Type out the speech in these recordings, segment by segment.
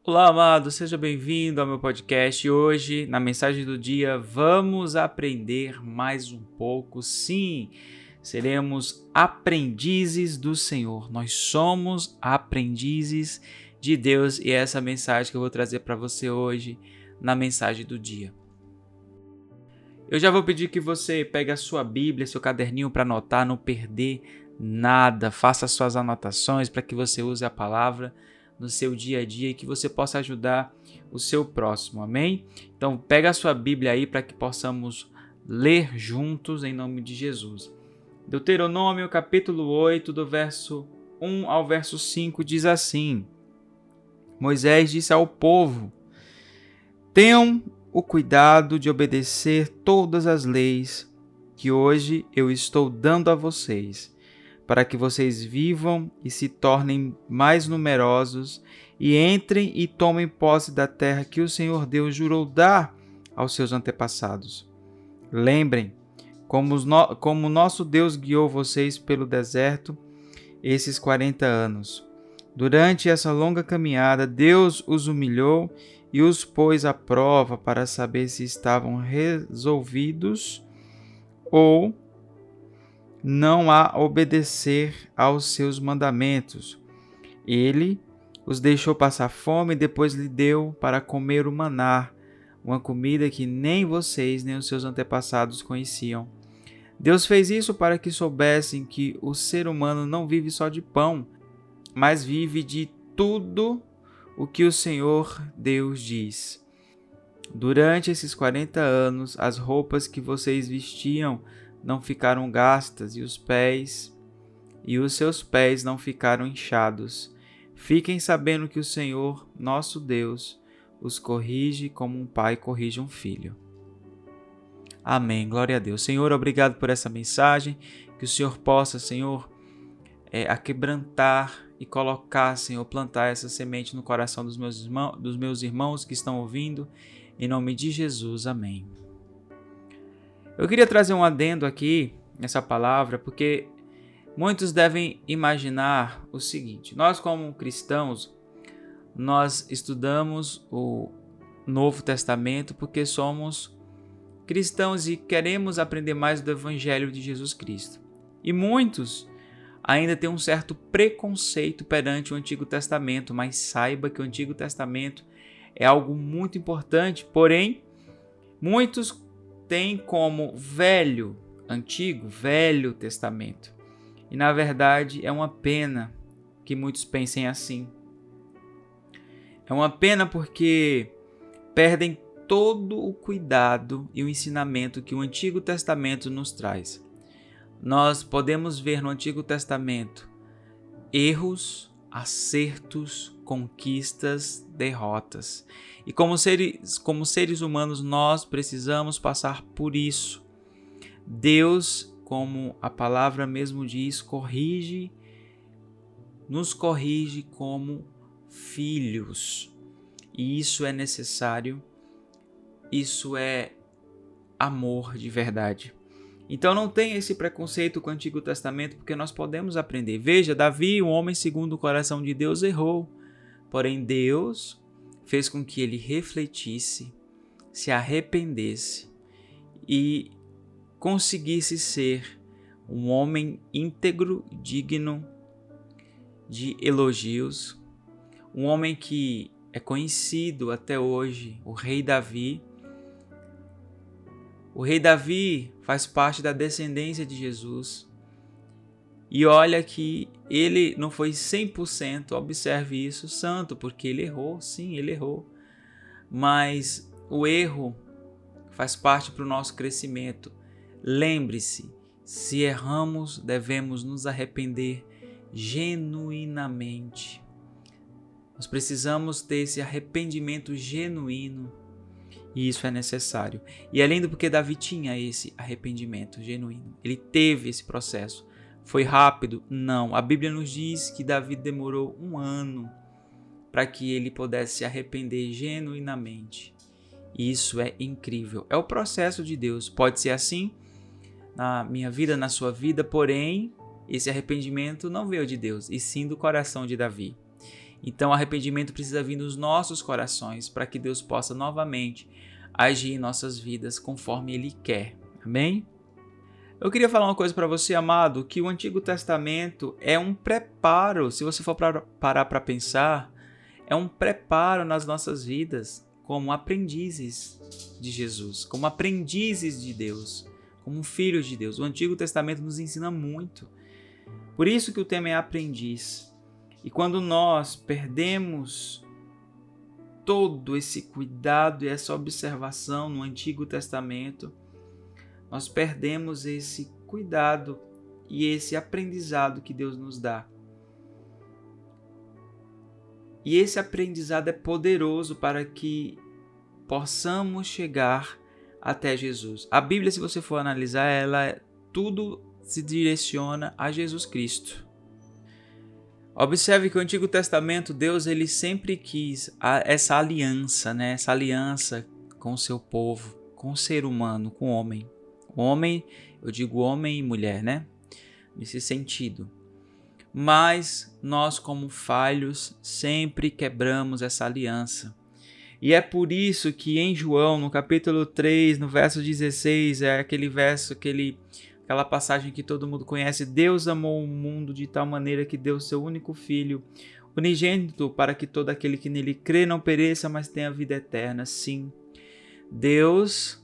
Olá, amado, seja bem-vindo ao meu podcast. Hoje, na mensagem do dia, vamos aprender mais um pouco. Sim, seremos aprendizes do Senhor. Nós somos aprendizes de Deus e é essa mensagem que eu vou trazer para você hoje na mensagem do dia. Eu já vou pedir que você pegue a sua Bíblia, seu caderninho para anotar, não perder nada. Faça suas anotações para que você use a palavra no seu dia a dia e que você possa ajudar o seu próximo, amém? Então pega a sua Bíblia aí para que possamos ler juntos em nome de Jesus. Deuteronômio capítulo 8, do verso 1 ao verso 5 diz assim: Moisés disse ao povo: Tenham o cuidado de obedecer todas as leis que hoje eu estou dando a vocês, para que vocês vivam e se tornem mais numerosos e entrem e tomem posse da terra que o Senhor Deus jurou dar aos seus antepassados. Lembrem como nosso Deus guiou vocês pelo deserto esses 40 anos. Durante essa longa caminhada, Deus os humilhou e os pôs à prova para saber se estavam resolvidos ou não a obedecer aos seus mandamentos. Ele os deixou passar fome e depois lhe deu para comer o maná, uma comida que nem vocês nem os seus antepassados conheciam. Deus fez isso para que soubessem que o ser humano não vive só de pão, mas vive de tudo o que o Senhor Deus diz. Durante esses 40 anos, as roupas que vocês vestiam não ficaram gastas e os seus pés não ficaram inchados. Fiquem sabendo que o Senhor, nosso Deus, os corrige como um pai corrige um filho. Amém. Glória a Deus. Senhor, obrigado por essa mensagem. Que o Senhor possa, Senhor, aquebrantar e colocar, Senhor, plantar essa semente no coração dos meus irmãos que estão ouvindo. Em nome de Jesus. Amém. Eu queria trazer um adendo aqui nessa palavra, porque muitos devem imaginar o seguinte: nós como cristãos, nós estudamos o Novo Testamento porque somos cristãos e queremos aprender mais do Evangelho de Jesus Cristo. E muitos ainda têm um certo preconceito perante o Antigo Testamento, mas saiba que o Antigo Testamento é algo muito importante, porém, muitos tem como Velho Testamento. E na verdade é uma pena que muitos pensem assim. É uma pena porque perdem todo o cuidado e o ensinamento que o Antigo Testamento nos traz. Nós podemos ver no Antigo Testamento erros, acertos, conquistas, derrotas. E como seres humanos, nós precisamos passar por isso. Deus, como a palavra mesmo diz, nos corrige como filhos. E isso é necessário, isso é amor de verdade. Então não tem esse preconceito com o Antigo Testamento, porque nós podemos aprender. Veja, Davi, um homem segundo o coração de Deus, errou. Porém, Deus fez com que ele refletisse, se arrependesse e conseguisse ser um homem íntegro, digno de elogios, um homem que é conhecido até hoje, o rei Davi. O rei Davi faz parte da descendência de Jesus. E olha que ele não foi 100%, observe isso, santo, porque ele errou, sim, ele errou. Mas o erro faz parte para o nosso crescimento. Lembre-se, se erramos, devemos nos arrepender genuinamente. Nós precisamos ter esse arrependimento genuíno. E isso é necessário. E além do porque Davi tinha esse arrependimento genuíno, ele teve esse processo. Foi rápido? Não. A Bíblia nos diz que Davi demorou 1 ano para que ele pudesse se arrepender genuinamente. Isso é incrível. É o processo de Deus. Pode ser assim na minha vida, na sua vida, porém, esse arrependimento não veio de Deus, e sim do coração de Davi. Então o arrependimento precisa vir dos nossos corações para que Deus possa novamente agir em nossas vidas conforme Ele quer. Amém? Eu queria falar uma coisa para você, amado, que o Antigo Testamento é um preparo, se você for parar para pensar, é um preparo nas nossas vidas como aprendizes de Jesus, como aprendizes de Deus, como filhos de Deus. O Antigo Testamento nos ensina muito. Por isso que o tema é aprendiz. E quando nós perdemos todo esse cuidado e essa observação no Antigo Testamento, nós perdemos esse cuidado e esse aprendizado que Deus nos dá. E esse aprendizado é poderoso para que possamos chegar até Jesus. A Bíblia, se você for analisar, tudo se direciona a Jesus Cristo. Observe que o Antigo Testamento, Deus ele sempre quis essa aliança, né? Essa aliança com o seu povo, com o ser humano, com o homem. O homem, eu digo homem e mulher, né? Nesse sentido. Mas nós, como falhos, sempre quebramos essa aliança. E é por isso que em João, no capítulo 3, no verso 16, é aquele verso, aquela passagem que todo mundo conhece: Deus amou o mundo de tal maneira que deu seu único filho, unigênito, para que todo aquele que nele crê não pereça, mas tenha vida eterna. Sim, Deus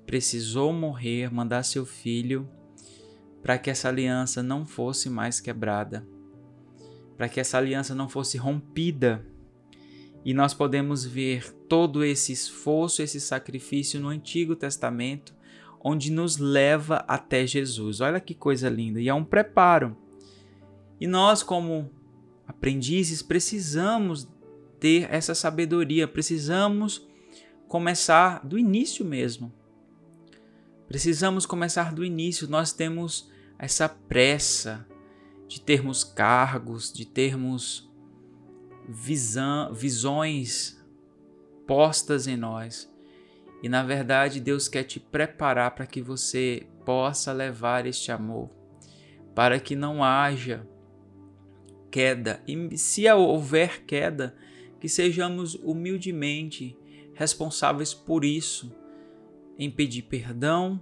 precisou morrer, mandar seu filho, para que essa aliança não fosse mais quebrada, para que essa aliança não fosse rompida. E nós podemos ver todo esse esforço, esse sacrifício no Antigo Testamento, onde nos leva até Jesus. Olha que coisa linda! E é um preparo. E nós, como aprendizes, precisamos ter essa sabedoria, precisamos começar do início mesmo. Precisamos começar do início. Nós temos essa pressa de termos cargos, de termos visões postas em nós. E na verdade Deus quer te preparar para que você possa levar este amor, para que não haja queda. E se houver queda, que sejamos humildemente responsáveis por isso, em pedir perdão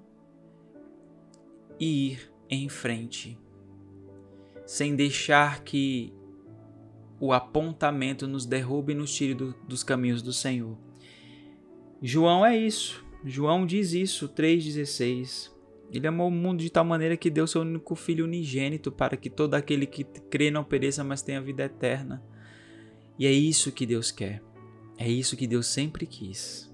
e ir em frente, sem deixar que o apontamento nos derrube e nos tire dos caminhos do Senhor. João é isso. João diz isso, 3,16. Ele amou o mundo de tal maneira que deu seu único filho unigênito, para que todo aquele que crê não pereça, mas tenha vida eterna. E é isso que Deus quer. É isso que Deus sempre quis.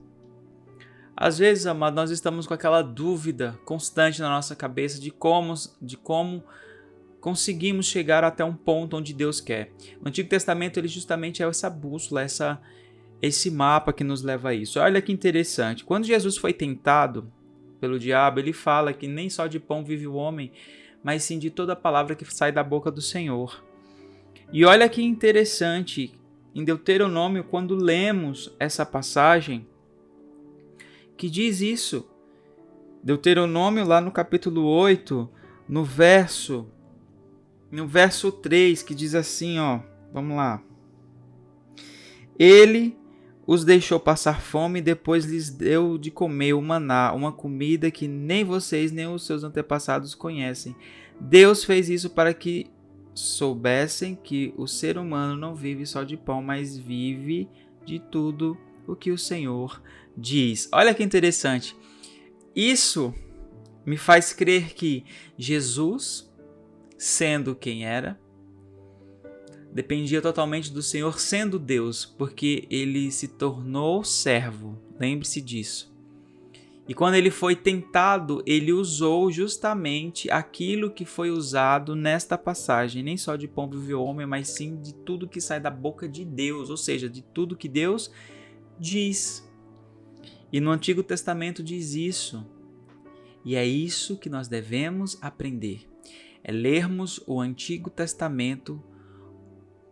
Às vezes, amado, nós estamos com aquela dúvida constante na nossa cabeça de como conseguimos chegar até um ponto onde Deus quer. No Antigo Testamento, ele justamente é essa bússola, esse mapa que nos leva a isso. Olha que interessante. Quando Jesus foi tentado pelo diabo, ele fala que nem só de pão vive o homem, mas sim de toda a palavra que sai da boca do Senhor. E olha que interessante, em Deuteronômio, quando lemos essa passagem, que diz isso. Deuteronômio, lá no capítulo 8, no verso 3, que diz assim, ó, vamos lá. Ele os deixou passar fome e depois lhes deu de comer o maná, uma comida que nem vocês nem os seus antepassados conhecem. Deus fez isso para que soubessem que o ser humano não vive só de pão, mas vive de tudo o que o Senhor diz. Olha que interessante. Isso me faz crer que Jesus, sendo quem era, dependia totalmente do Senhor, sendo Deus, porque ele se tornou servo. Lembre-se disso. E quando ele foi tentado, ele usou justamente aquilo que foi usado nesta passagem. Nem só de pão vive o homem, mas sim de tudo que sai da boca de Deus, ou seja, de tudo que Deus diz. E no Antigo Testamento diz isso. E é isso que nós devemos aprender. É lermos o Antigo Testamento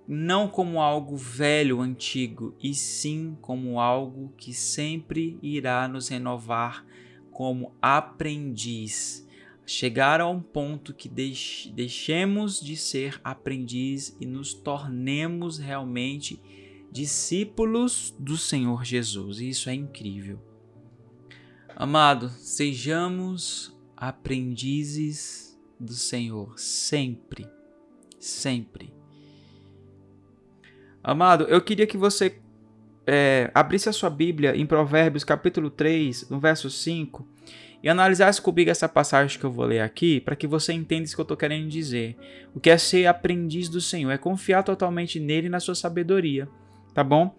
não como algo velho, antigo, e sim como algo que sempre irá nos renovar como aprendiz. chegar a um ponto que deixemos de ser aprendiz e nos tornemos realmente discípulos do Senhor Jesus. E isso é incrível. Amado, sejamos aprendizes do Senhor sempre, sempre. Amado, eu queria que você abrisse a sua Bíblia em Provérbios capítulo 3, no verso 5, e analisasse comigo essa passagem que eu vou ler aqui, para que você entenda isso que eu estou querendo dizer. O que é ser aprendiz do Senhor? É confiar totalmente nele e na sua sabedoria, tá bom?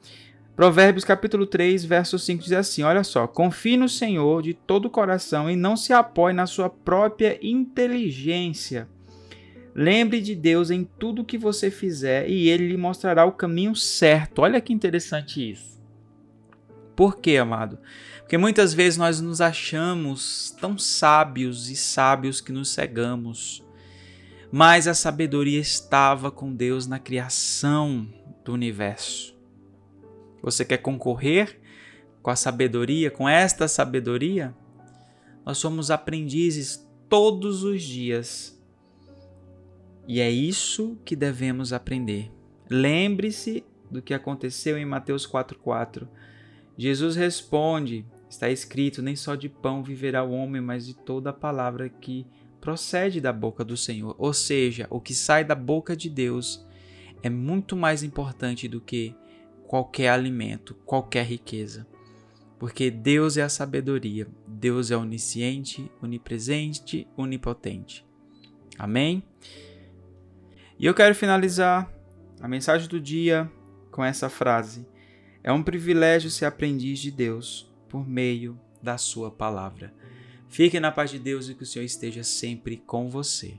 Provérbios capítulo 3, verso 5 diz assim, olha só: confie no Senhor de todo o coração e não se apoie na sua própria inteligência. Lembre de Deus em tudo que você fizer e Ele lhe mostrará o caminho certo. Olha que interessante isso. Por quê, amado? Porque muitas vezes nós nos achamos tão sábios e sábios que nos cegamos. Mas a sabedoria estava com Deus na criação do universo. Você quer concorrer com a sabedoria, com esta sabedoria? Nós somos aprendizes todos os dias. E é isso que devemos aprender. Lembre-se do que aconteceu em Mateus 4,4. Jesus responde, está escrito, nem só de pão viverá o homem, mas de toda a palavra que procede da boca do Senhor. Ou seja, o que sai da boca de Deus é muito mais importante do que qualquer alimento, qualquer riqueza. Porque Deus é a sabedoria, Deus é onisciente, onipresente, onipotente. Amém? E eu quero finalizar a mensagem do dia com essa frase: é um privilégio ser aprendiz de Deus por meio da sua palavra. Fique na paz de Deus e que o Senhor esteja sempre com você.